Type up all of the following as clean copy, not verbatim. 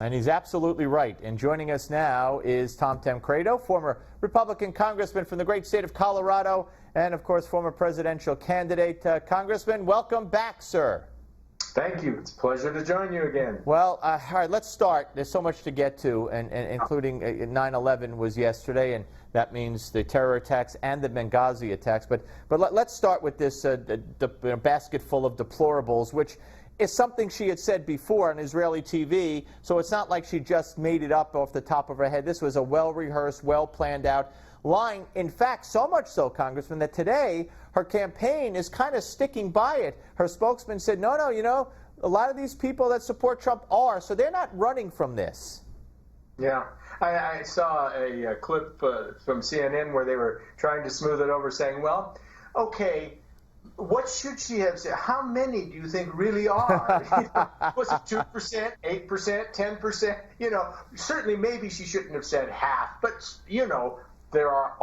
And he's absolutely right. And joining us now is Tom Tancredo, former Republican congressman from the great state of Colorado, and of course, former presidential candidate. Congressman, welcome back, sir. Thank you. It's a pleasure to join you again. Well, all right, let's start. There's so much to get to, and including 9/11 was yesterday, and that means the terror attacks and the Benghazi attacks. But let's start with this basket full of deplorables, which is something she had said before on Israeli TV, so it's not like she just made it up off the top of her head. This was a well-rehearsed, well-planned out line. In fact, so much so, Congressman, that today her campaign is kind of sticking by it. Her spokesman said, no, you know, a lot of these people that support Trump are, so they're not running from this. Yeah. I saw a clip from CNN where they were trying to smooth it over, saying, well, okay, what should she have said? How many do you think really are? Was it 2%, 8%, 10%? You know, certainly maybe she shouldn't have said half, but, you know, there are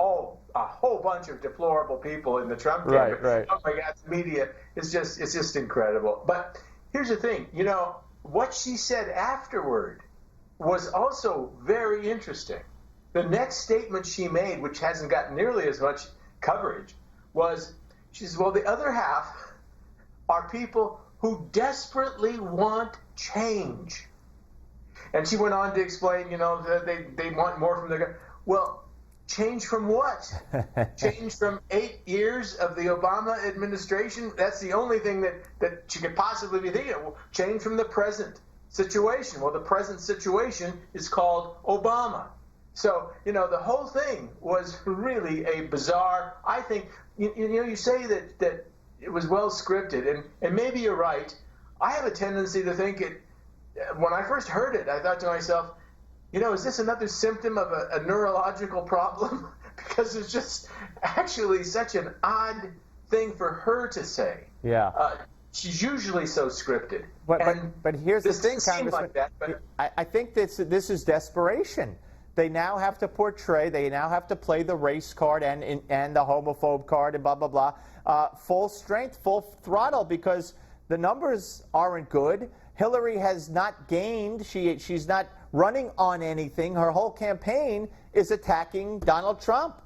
a whole bunch of deplorable people in the Trump campaign. Right. Oh my God, the media is it's just incredible. But here's the thing, you know, what she said afterward was also very interesting. The next statement she made, which hasn't gotten nearly as much coverage, was, she says, well, the other half are people who desperately want change. And she went on to explain, you know, that they want more from their, well, change from what? Change from 8 years of the Obama administration? That's the only thing that she could possibly be thinking of. Well, change from the present situation. Well, the present situation is called Obama. So, you know, the whole thing was really a bizarre, I think, you know, you say that it was well scripted, and maybe you're right. I have a tendency to think when I first heard it, I thought to myself, you know, is this another symptom of a neurological problem? Because it's just actually such an odd thing for her to say. Yeah. She's usually so scripted. But here's the thing, Congressman. Like that, but I think this is desperation. They now have to portray, they now have to play the race card and the homophobe card and blah, blah, blah, full strength, full throttle, because the numbers aren't good. Hillary has not gained. She's not running on anything. Her whole campaign is attacking Donald Trump.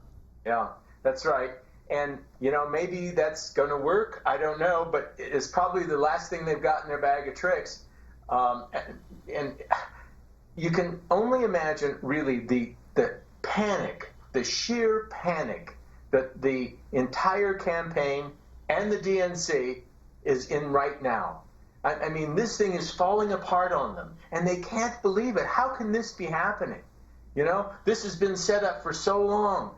Yeah, that's right. And, you know, maybe that's going to work. I don't know. But it's probably the last thing they've got in their bag of tricks. And you can only imagine, really, the panic, the sheer panic that the entire campaign and the DNC is in right now. I mean, this thing is falling apart on them, and they can't believe it. How can this be happening? You know, this has been set up for so long.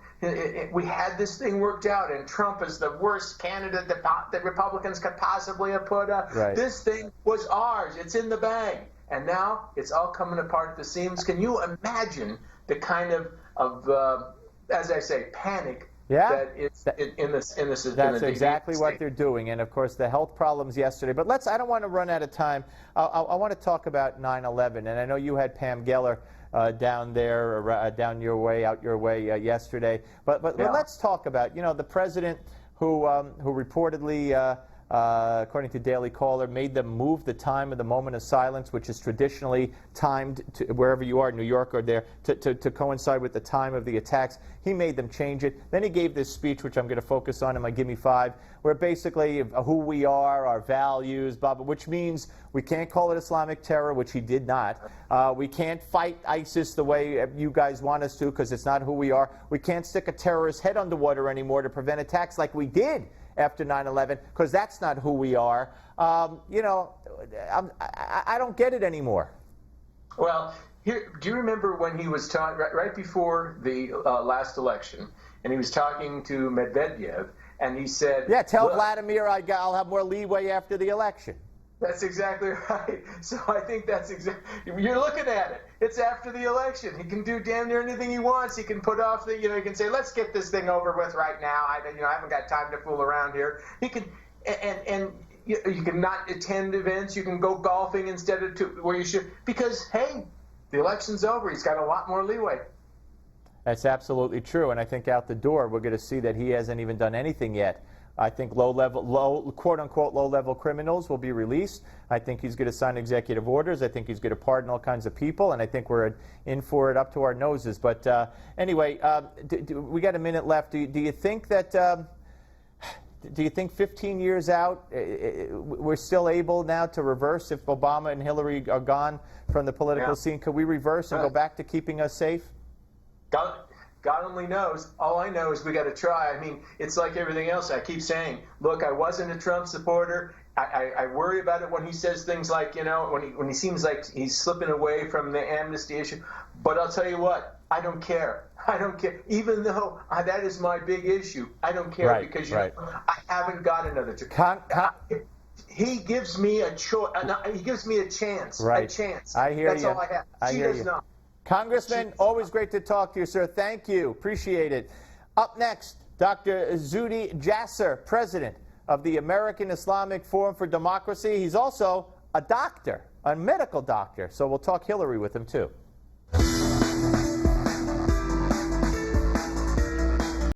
We had this thing worked out, and Trump is the worst candidate that Republicans could possibly have put up. Right. This thing was ours. It's in the bag. And now it's all coming apart at the seams. Can you imagine the kind of as I say, panic that is in this? That's exactly what they're doing. And, of course, the health problems yesterday. But I don't want to run out of time. I want to talk about 9/11. And I know you had Pam Geller down there, down your way, out your way yesterday. But let's talk about, you know, the president who reportedly, according to Daily Caller, made them move the time of the moment of silence, which is traditionally timed to wherever you are, New York or there, to coincide with the time of the attacks. He made them change it. Then he gave this speech, which I'm going to focus on in my Gimme 5, where basically who we are, our values, blah, blah, which means we can't call it Islamic terror, which he did not. We can't fight ISIS the way you guys want us to, because it's not who we are. We can't stick a terrorist head underwater anymore to prevent attacks like we did after 9/11, because that's not who we are. You know, I don't get it anymore. Well, here, do you remember when he was talking right before the last election, and he was talking to Medvedev, and he said, "Yeah, tell Vladimir I'll have more leeway after the election." That's exactly right. So I think that's you're looking at it. It's after the election. He can do damn near anything he wants. He can put off he can say, let's get this thing over with right now. I haven't got time to fool around here. He can, and you can not attend events. You can go golfing instead of where you should, because, hey, the election's over. He's got a lot more leeway. That's absolutely true. And I think out the door, we're going to see that he hasn't even done anything yet I think quote-unquote low-level criminals will be released. I think he's going to sign executive orders. I think he's going to pardon all kinds of people, and I think we're in for it up to our noses. But anyway, we got a minute left. Do you think that? Do you think 15 years out, we're still able now to reverse if Obama and Hillary are gone from the political scene? Could we reverse and go back to keeping us safe? God only knows. All I know is we got to try. I mean, it's like everything else. I keep saying, look, I wasn't a Trump supporter. I worry about it when he says things like, you know, when he seems like he's slipping away from the amnesty issue. But I'll tell you what, I don't care. I don't care. Even though that is my big issue, I don't care because you know, I haven't got another choice. He gives me a choice. He gives me a chance. Right. A chance. I hear That's you. all I have. I hear you. Not. Congressman, always great to talk to you, sir. Thank you. Appreciate it. Up next, Dr. Zuhdi Jasser, president of the American Islamic Forum for Democracy. He's also a doctor, a medical doctor. So we'll talk Hillary with him, too.